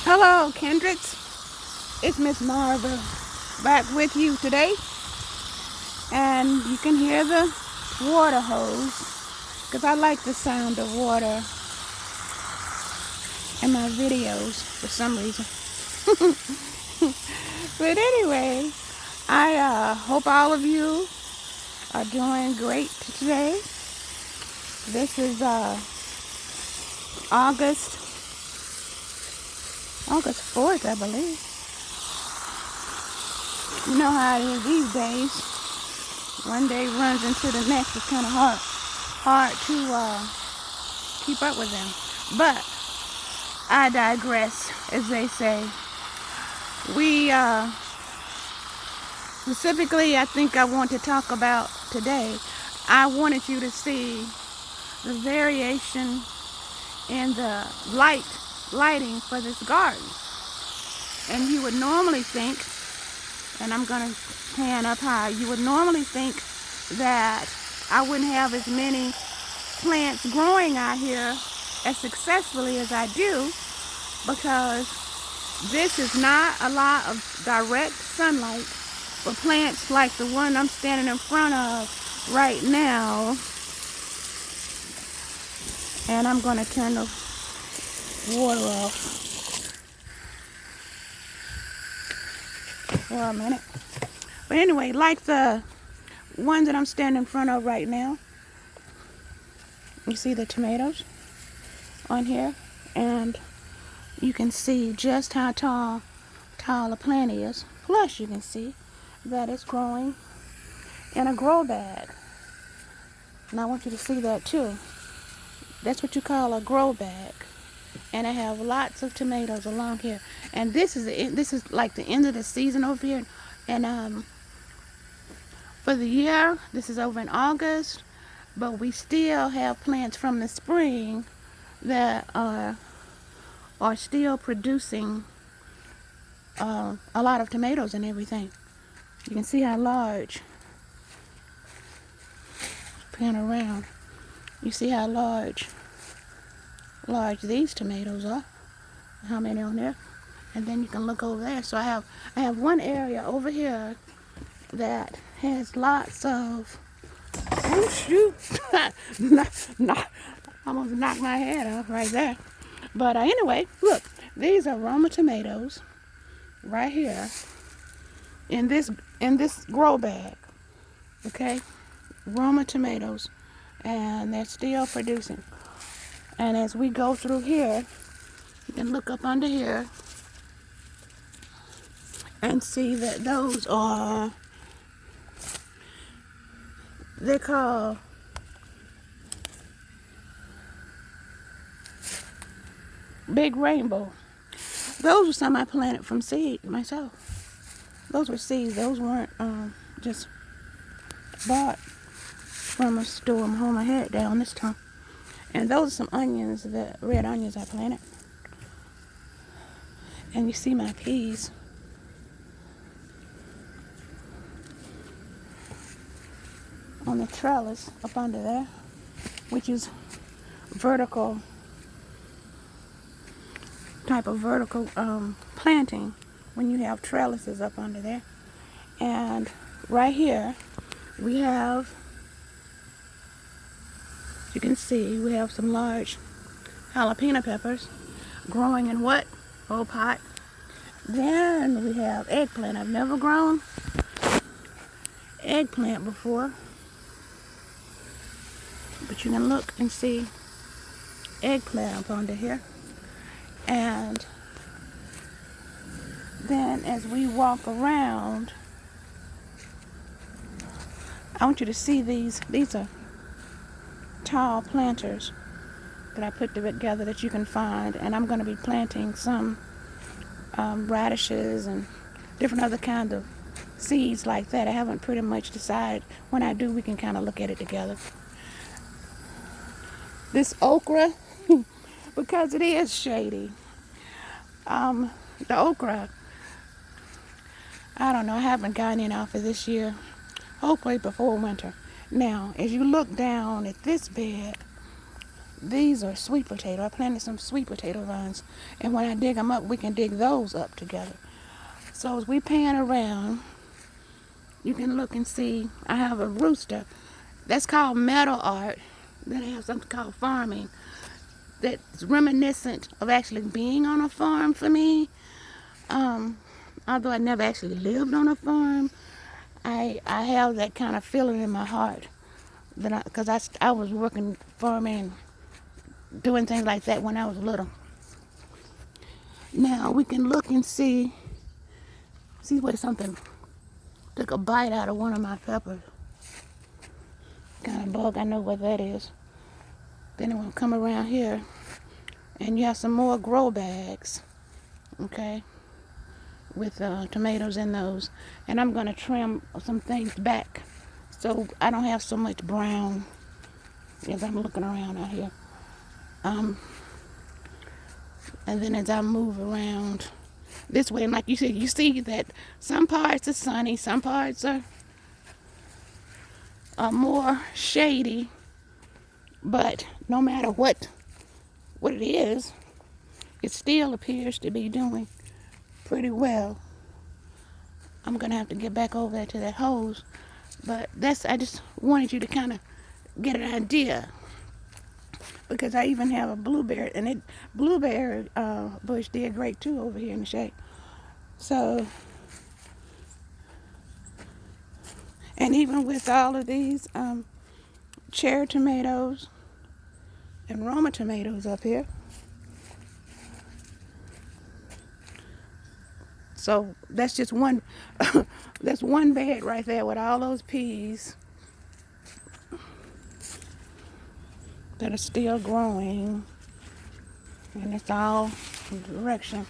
Hello, Kindreds. It's Miss Marva back with you today. And you can hear the water hose because I like the sound of water in my videos for some reason. But anyway, I hope all of you are doing great today. This is August 4th, I believe. You know how it is these days. One day runs into the next. It's kind of hard to keep up with them. But I digress, as they say. We specifically, I think I want to talk about today. I wanted you to see the variation in the lighting for this garden. And you would normally think, and I'm going to pan up high, you would normally think that I wouldn't have as many plants growing out here as successfully as I do, because this is not a lot of direct sunlight for plants like the one I'm standing in front of right now. And I'm going to turn the water off for a minute. But anyway, like the one that I'm standing in front of right now, you see the tomatoes on here, and you can see just how tall the plant is. Plus you can see that it's growing in a grow bag. And I want you to see that too. That's what you call a grow bag. And I have lots of tomatoes along here. And this is like the end of the season over here. And for the year, this is over in August, but we still have plants from the spring that are still producing a lot of tomatoes and everything. You can see how large, pan around, you see how large these tomatoes are, how many on there, and then you can look over there. So I have one area over here that has lots of, oh shoot, almost knocked my head off right there. But anyway, look, these are Roma tomatoes right here in this grow bag. Okay, Roma tomatoes, and they're still producing. And as we go through here, you can look up under here and see that those are, they're called Big Rainbow. Those were some I planted from seed myself. Those were seeds. Those weren't just bought from a store. I'm holding my head down this time. And those are some onions, the red onions I planted. And you see my peas. On the trellis up under there, which is vertical, type of vertical planting when you have trellises up under there. And right here we have, you can see, we have some large jalapeno peppers growing in what? Old pot. Then we have eggplant. I've never grown eggplant before, but you can look and see eggplant up under here. And then as we walk around, I want you to see these are tall planters that I put together that you can find, and I'm going to be planting some radishes and different other kinds of seeds like that. I haven't pretty much decided. When I do, we can kind of look at it together. This okra, because it is shady. The okra, I don't know, I haven't gotten any off of this year. Hopefully before winter. Now, as you look down at this bed, these are sweet potato. I planted some sweet potato vines, and when I dig them up, we can dig those up together. So as we pan around, you can look and see. I have a rooster. That's called metal art. Then I have something called farming. That's reminiscent of actually being on a farm for me. Although I never actually lived on a farm, I have that kind of feeling in my heart that because I was working farming, doing things like that when I was little. Now we can look and see where something took a bite out of one of my peppers. Kind of bug, I know what that is. Then it will come around here, and you have some more grow bags, okay, with tomatoes in those. And I'm going to trim some things back so I don't have so much brown as I'm looking around out here. And then as I move around this way, and like you said, you see that some parts are sunny, some parts are more shady, but no matter what it is, it still appears to be doing pretty well. I'm gonna have to get back over there to that hose, but I just wanted you to kind of get an idea, because I even have a blueberry, and blueberry bush did great too over here in the shade. So, and even with all of these cherry tomatoes and Roma tomatoes up here, so that's just one that's one bed right there with all those peas that are still growing, and it's all direction.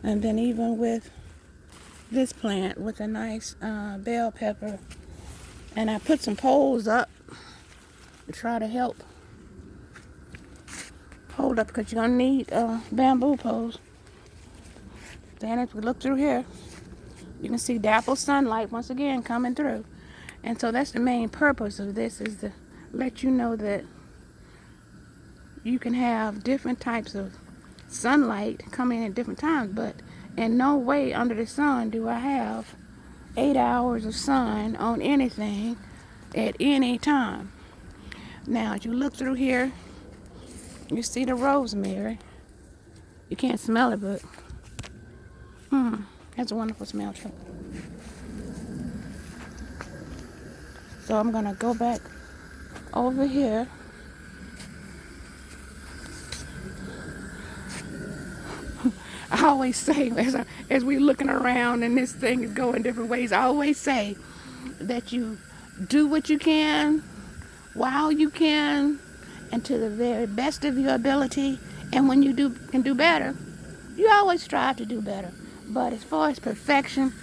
And then even with this plant with a nice bell pepper, and I put some poles up to try to help hold up, because you're gonna need bamboo poles. Then if we look through here, you can see dapple sunlight once again coming through. And so that's the main purpose of this, is to let you know that you can have different types of sunlight coming in at different times, but in no way under the sun do I have 8 hours of sun on anything at any time. Now, as you look through here, you see the rosemary. You can't smell it, but that's a wonderful smell too. So I'm gonna go back over here. I always say, as we're looking around and this thing is going different ways, I always say that you do what you can while you can and to the very best of your ability. And when you can do better, you always strive to do better. But as far as perfection,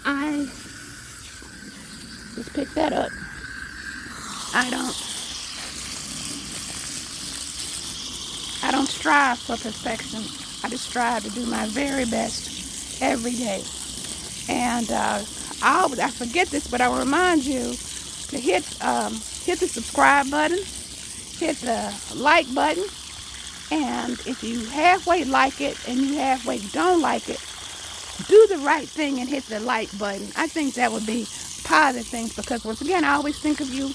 I just pick that up. I don't strive for perfection. I just strive to do my very best every day. And I forget this, but I'll remind you to hit the subscribe button, hit the like button, and if you halfway like it and you halfway don't like it, do the right thing and hit the like button. I think that would be positive things, because once again, I always think of you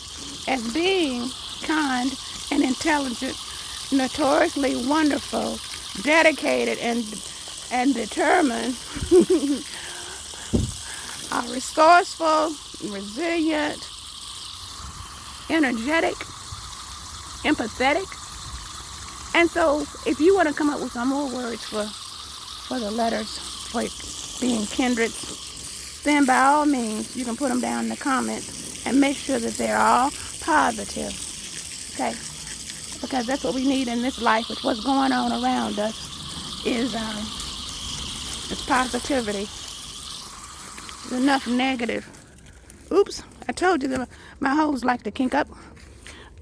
as being kind and intelligent, notoriously wonderful, dedicated and determined, resourceful, resilient, energetic, empathetic. And so if you want to come up with some more words for the letters for being kindred, then by all means you can put them down in the comments, and make sure that they're all positive, okay? Because that's what we need in this life, with what's going on around us, is positivity. There's enough negative. Oops, I told you that my hose like to kink up.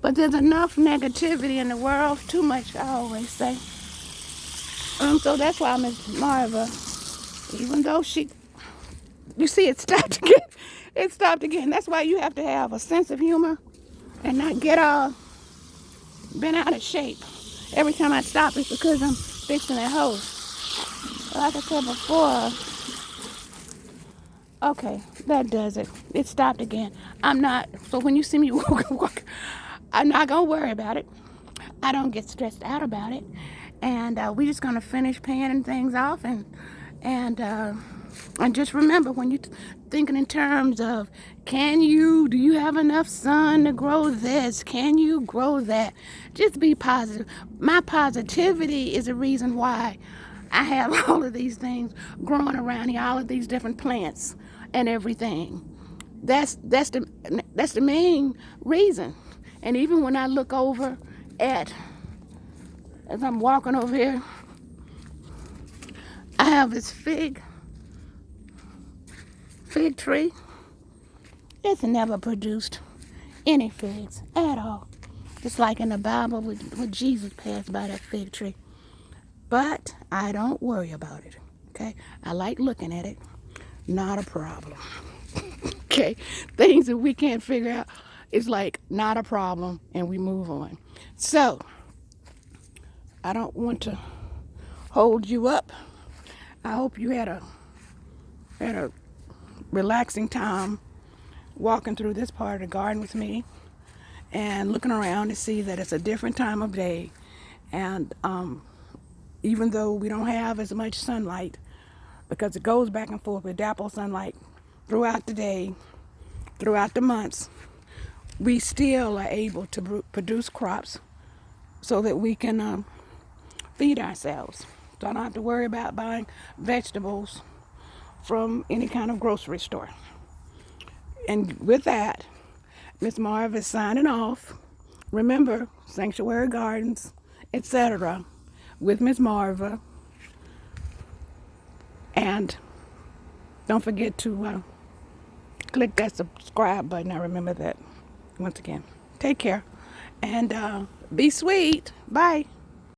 But there's enough negativity in the world, too much, I always say. So that's why Miss Marva, even though you see it stopped again. It stopped again. That's why you have to have a sense of humor and not get all bent out of shape. Every time I stop, it's because I'm fixing that hose. Like I said before, okay, that does it. It stopped again. I'm not, so when you see me walk, I'm not going to worry about it. I don't get stressed out about it. And we're just going to finish paying things off. And just remember, when you're thinking in terms of, do you have enough sun to grow this? Can you grow that? Just be positive. My positivity is the reason why I have all of these things growing around here, all of these different plants and everything. That's the main reason. And even when I look over at, as I'm walking over here, I have this fig tree. It's never produced any figs at all. Just like in the Bible when Jesus passed by that fig tree. But I don't worry about it. Okay? I like looking at it. Not a problem. Okay? Things that we can't figure out is like not a problem, and we move on. So, I don't want to hold you up. I hope you had a relaxing time walking through this part of the garden with me and looking around to see that it's a different time of day. And even though we don't have as much sunlight, because it goes back and forth with dapple sunlight throughout the day, throughout the months, we still are able to produce crops so that we can feed ourselves. So I don't have to worry about buying vegetables from any kind of grocery store. And with that, Miss Marva is signing off. Remember, Sanctuary Gardens, etc. with Miss Marva. And don't forget to click that subscribe button. I remember that once again. Take care and be sweet. Bye.